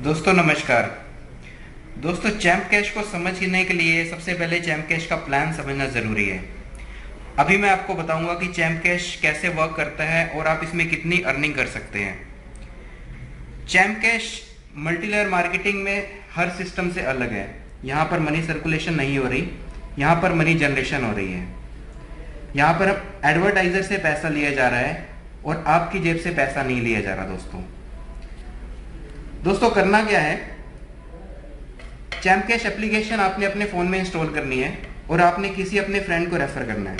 दोस्तों नमस्कार। दोस्तों चैम्प कैश को समझने के लिए सबसे पहले चैम्प कैश का प्लान समझना ज़रूरी है। अभी मैं आपको बताऊंगा कि चैम्प कैश कैसे वर्क करता है और आप इसमें कितनी अर्निंग कर सकते हैं। Champ cash multi layer marketing में हर सिस्टम से अलग है। यहाँ पर मनी सर्कुलेशन नहीं हो रही, यहाँ पर मनी जनरेशन हो रही है। यहाँ पर एडवर्टाइजर से पैसा लिया जा रहा है और आपकी जेब से पैसा नहीं लिया जा रहा। दोस्तों करना क्या है, चैम्प कैश एप्लीकेशन आपने अपने फ़ोन में इंस्टॉल करनी है और आपने किसी अपने फ्रेंड को रेफ़र करना है।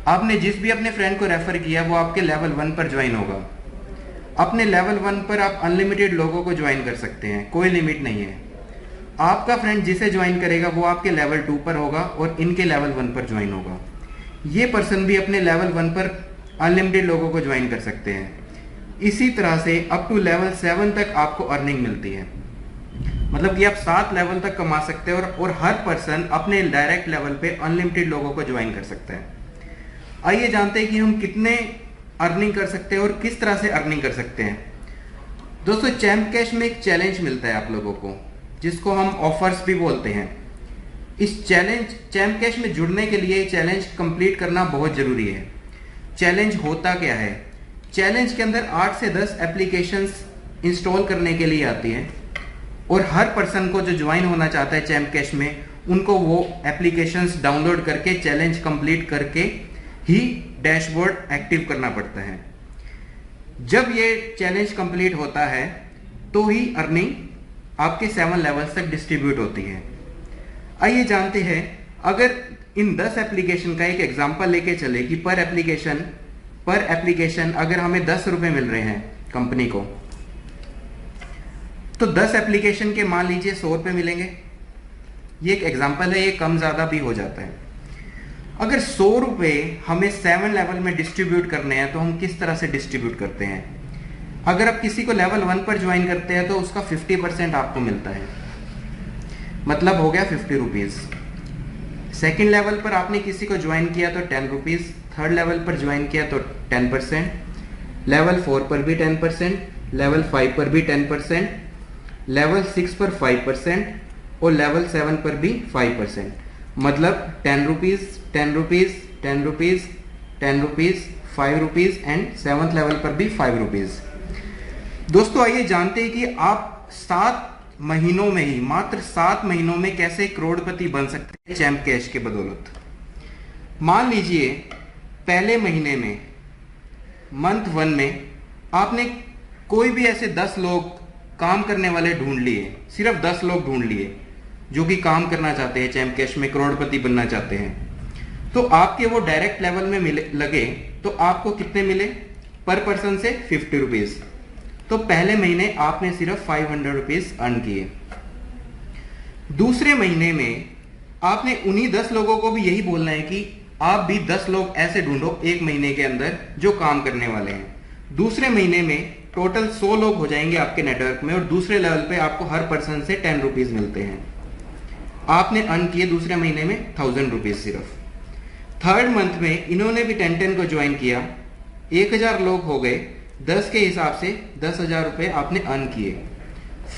आपने जिस भी अपने फ्रेंड को रेफ़र किया वो आपके लेवल 1 पर ज्वाइन होगा। अपने लेवल 1 पर आप अनलिमिटेड लोगों को ज्वाइन कर सकते हैं, कोई लिमिट नहीं है। आपका फ्रेंड जिसे ज्वाइन करेगा वो आपके लेवल 2 पर होगा और इनके लेवल 1 पर ज्वाइन होगा। ये पर्सन भी अपने लेवल 1 पर अनलिमिटेड लोगों को ज्वाइन कर सकते हैं। इसी तरह से अप टू लेवल 7 तक आपको अर्निंग मिलती है, मतलब कि आप 7 लेवल तक कमा सकते हैं और हर पर्सन अपने डायरेक्ट लेवल पे अनलिमिटेड लोगों को ज्वाइन कर सकता है। आइए जानते हैं कि हम कितने अर्निंग कर सकते हैं और किस तरह से अर्निंग कर सकते हैं। दोस्तों चैम्प कैश में एक चैलेंज मिलता है आप लोगों को, जिसको हम ऑफर्स भी बोलते हैं। इस चैम्प कैश में जुड़ने के लिए चैलेंज कंप्लीट करना बहुत जरूरी है। चैलेंज होता क्या है? चैलेंज के अंदर 8 से 10 एप्लीकेशंस इंस्टॉल करने के लिए आती हैं और हर पर्सन को जो ज्वाइन होना चाहता है चैम्प कैश में, उनको वो एप्लीकेशंस डाउनलोड करके चैलेंज कंप्लीट करके ही डैशबोर्ड एक्टिव करना पड़ता है। जब ये चैलेंज कंप्लीट होता है तो ही अर्निंग आपके 7 लेवल्स तक डिस्ट्रीब्यूट होती है। आइए जानते हैं, अगर इन 10 एप्लीकेशन का एक एग्जांपल लेके चले कि पर एप्लीकेशन अगर हमें 10 रुपए मिल रहे हैं कंपनी को, तो 10 एप्लीकेशन के मान लीजिए 100 रुपए मिलेंगे। ये एक एग्जांपल है, ये कम ज़्यादा भी हो जाता है। अगर 100 रुपए हमें 7 लेवल में डिस्ट्रीब्यूट करने हैं तो हम किस तरह से डिस्ट्रीब्यूट करते हैं? अगर आप किसी को लेवल 1 पर ज्वाइन करते हैं तो उसका 50% आपको मिलता है, मतलब हो गया 50 रुपीज़। सेकेंड लेवल पर आपने किसी को ज्वाइन किया तो 10 रुपीज़, थर्ड लेवल पर ज्वाइन किया तो 10%, लेवल 4 पर भी 10%, लेवल 5 पर भी 10%, लेवल 6 पर 5% और लेवल 7 पर भी 5%, मतलब 10 rupees, 10 rupees, 10 rupees, 10 rupees, 5 rupees and 7th level पर भी 5 रुपीज़। दोस्तों आइए जानते हैं कि आप 7 महीनों में ही, मात्र 7 महीनों में कैसे करोड़पति बन सकते हैं चैम्प कैश के बदौलत। मान लीजिए पहले महीने में, मंथ 1 में आपने कोई भी ऐसे 10 लोग काम करने वाले ढूंढ लिए, सिर्फ 10 लोग ढूंढ लिए जो कि काम करना चाहते हैं, चैम्प कैश में करोड़पति बनना चाहते हैं। तो आपके वो डायरेक्ट लेवल में लगे तो आपको कितने मिले? पर पर्सन से 50 रुपीज़। तो पहले महीने आपने सिर्फ 500 रुपीज़ अर्न किए। दूसरे महीने में आपने उन्हीं 10 लोगों को भी यही बोलना है कि आप भी 10 लोग ऐसे ढूंढो एक महीने के अंदर जो काम करने वाले हैं। दूसरे महीने में टोटल 100 लोग हो जाएंगे आपके नेटवर्क में और दूसरे लेवल पे आपको हर पर्सन से 10 रुपीज़ मिलते हैं। आपने अर्न किए दूसरे महीने में 1000 रुपीज़ सिर्फ। थर्ड मंथ में इन्होंने भी 10 को ज्वाइन किया, 1000 लोग हो गए, 10 के हिसाब से 10,000 रुपये आपने अर्न किए।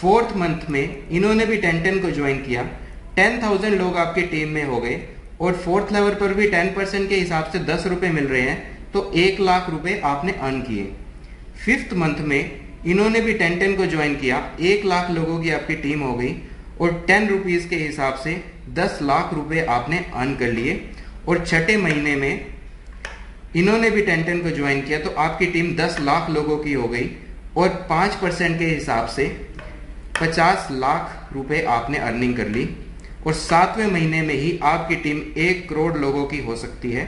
फोर्थ मंथ में इन्होंने भी 10 को ज्वाइन किया, 10,000 लोग आपके टीम में हो गए और फोर्थ लेवल पर भी 10% के हिसाब से 10 रुपये मिल रहे हैं, तो 1 लाख रुपए आपने अर्न किए। फिफ्थ मंथ में इन्होंने भी 10 को ज्वाइन किया, 1 लाख लोगों की आपकी टीम हो गई और 10 रुपीज़ के हिसाब से 10 लाख रुपए आपने अर्न कर लिए। और छठे महीने में इन्होंने भी 10 को ज्वाइन किया तो आपकी टीम 10 लाख लोगों की हो गई और 5% के हिसाब से 50 लाख रुपए आपने अर्निंग कर ली। और 7वें महीने में ही आपकी टीम 1 करोड़ लोगों की हो सकती है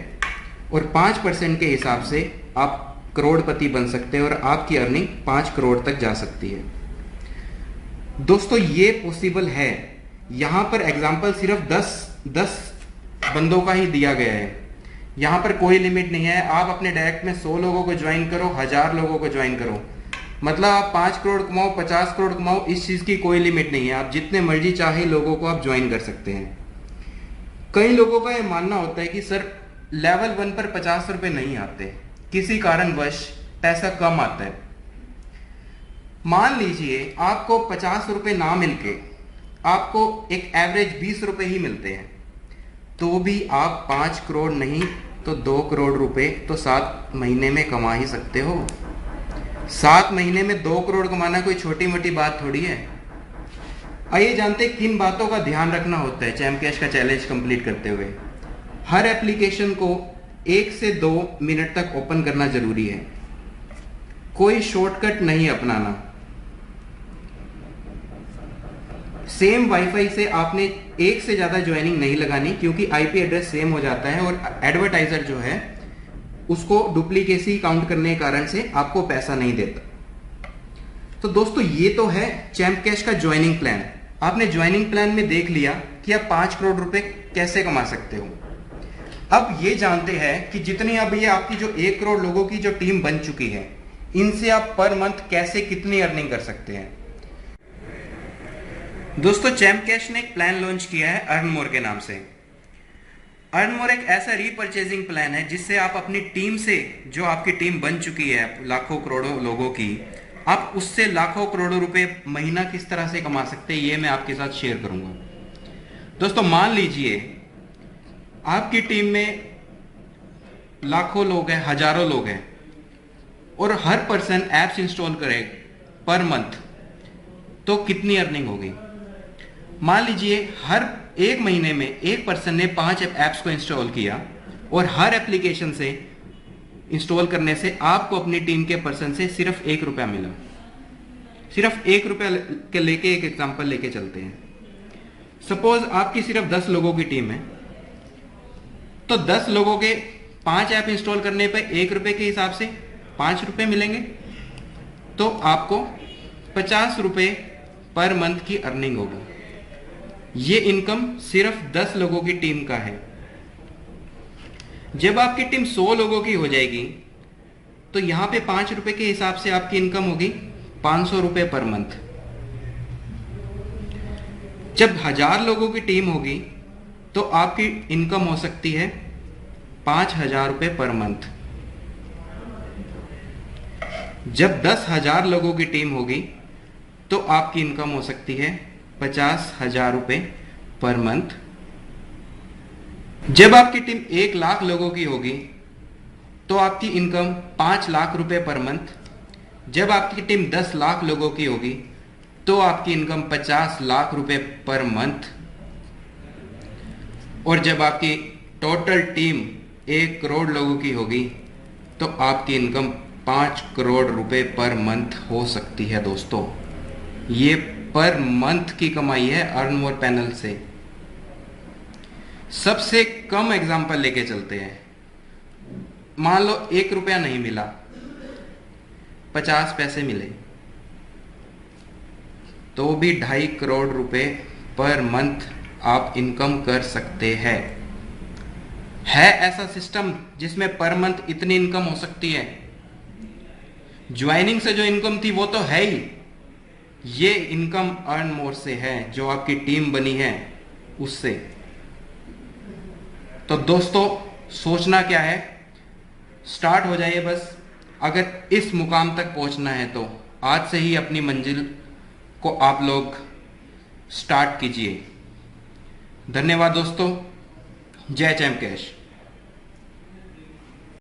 और 5% के हिसाब से आप करोड़पति बन सकते हैं और आपकी अर्निंग 5 करोड़ तक जा सकती है। दोस्तों ये पॉसिबल है। यहाँ पर एग्जाम्पल सिर्फ 10 बंदों का ही दिया गया है, यहाँ पर कोई लिमिट नहीं है। आप अपने डायरेक्ट में 100 लोगों को ज्वाइन करो, 1000 लोगों को ज्वाइन करो, मतलब आप 5 करोड़ कमाओ, 50 करोड़ कमाओ, इस चीज़ की कोई लिमिट नहीं है। आप जितने मर्जी चाहे लोगों को आप ज्वाइन कर सकते हैं। कई लोगों का यह मानना होता है कि सर लेवल 1 पर 50 रुपये नहीं आते, किसी कारणवश पैसा कम आता है। मान लीजिए आपको 50 रुपए ना मिलके आपको एक एवरेज 20 रुपए ही मिलते हैं, तो भी आप 5 करोड़ नहीं तो 2 करोड़ रुपए तो 7 महीने में कमा ही सकते हो। 7 महीने में 2 करोड़ कमाना कोई छोटी मोटी बात थोड़ी है। आइए जानते हैं किन बातों का ध्यान रखना होता है चैम्प कैश का चैलेंज कंप्लीट करते हुए। हर एप्लीकेशन को 1 से 2 मिनट तक ओपन करना जरूरी है, कोई शॉर्टकट नहीं अपनाना। सेम वाईफाई से आपने एक से ज्यादा ज्वाइनिंग नहीं लगानी, क्योंकि आईपी एड्रेस सेम हो जाता है और एडवर्टाइजर जो है उसको डुप्लीकेसी काउंट करने के कारण से आपको पैसा नहीं देता। तो दोस्तों ये तो है चैम्प कैश का ज्वाइनिंग प्लान। आपने ज्वाइनिंग प्लान में देख लिया कि आप 5 करोड़ रुपए कैसे कमा सकते हो। अब ये जानते हैं कि जितनी अब ये आपकी जो 1 करोड़ लोगों की जो टीम बन चुकी है, इनसे आप पर मंथ कैसे कितनी अर्निंग कर सकते हैं। दोस्तों चैम्प कैश ने एक प्लान लॉन्च किया है अर्न मोर के नाम से। अर्न मोर एक ऐसा रीपरचेजिंग प्लान है जिससे आप अपनी टीम से, जो आपकी टीम बन चुकी है लाखों करोड़ों लोगों की, आप उससे लाखों करोड़ों रुपए महीना किस तरह से कमा सकते हैं ये मैं आपके साथ शेयर करूंगा। दोस्तों मान लीजिए आपकी टीम में लाखों लोग हैं, हजारों लोग हैं, और हर पर्सन एप्स इंस्टॉल करे पर मंथ, तो कितनी अर्निंग होगी। मान लीजिए हर 1 महीने में एक पर्सन ने 5 ऐप्स को इंस्टॉल किया और हर एप्लीकेशन से इंस्टॉल करने से आपको अपनी टीम के पर्सन से सिर्फ 1 रुपया मिला। सिर्फ 1 रुपया के लेके एक एग्जांपल लेके चलते हैं। सपोज आपकी सिर्फ 10 लोगों की टीम है, तो 10 लोगों के 5 ऐप इंस्टॉल करने पे 1 रुपए के हिसाब से 5 रुपए मिलेंगे, तो आपको 50 रुपए पर मंथ की अर्निंग होगी। ये इनकम सिर्फ 10 लोगों की टीम का है। जब आपकी टीम 100 लोगों की हो जाएगी तो यहां पे 5 रुपए के हिसाब से आपकी इनकम होगी 500 रुपए पर मंथ। जब 1000 लोगों की टीम होगी तो आपकी इनकम हो सकती है 5000 रुपए पर मंथ। जब 10,000 लोगों की टीम होगी तो आपकी इनकम हो सकती है 50,000 रुपए पर मंथ। जब आपकी टीम 1 लाख लोगों की होगी तो आपकी इनकम 5 लाख रुपए पर मंथ। जब आपकी टीम 10 लाख लोगों की होगी तो आपकी इनकम 50 लाख रुपए पर मंथ। और जब आपकी टोटल टीम 1 करोड़ लोगों की होगी तो आपकी इनकम 5 करोड़ रुपए पर मंथ हो सकती है। दोस्तों ये पर मंथ की कमाई है अर्न मोर पैनल से। सबसे कम एग्जांपल लेके चलते हैं। मान लो 1 रुपया नहीं मिला, 50 पैसे मिले, तो भी 2.5 करोड़ रुपए पर मंथ आप इनकम कर सकते हैं। है ऐसा सिस्टम जिसमें पर मंथ इतनी इनकम हो सकती है। ज्वाइनिंग से जो इनकम थी वो तो है ही, ये इनकम अर्न मोर से है जो आपकी टीम बनी है उससे। तो दोस्तों सोचना क्या है, स्टार्ट हो जाइए बस। अगर इस मुकाम तक पहुंचना है तो आज से ही अपनी मंजिल को आप लोग स्टार्ट कीजिए। धन्यवाद दोस्तों। जय चैम्प कैश।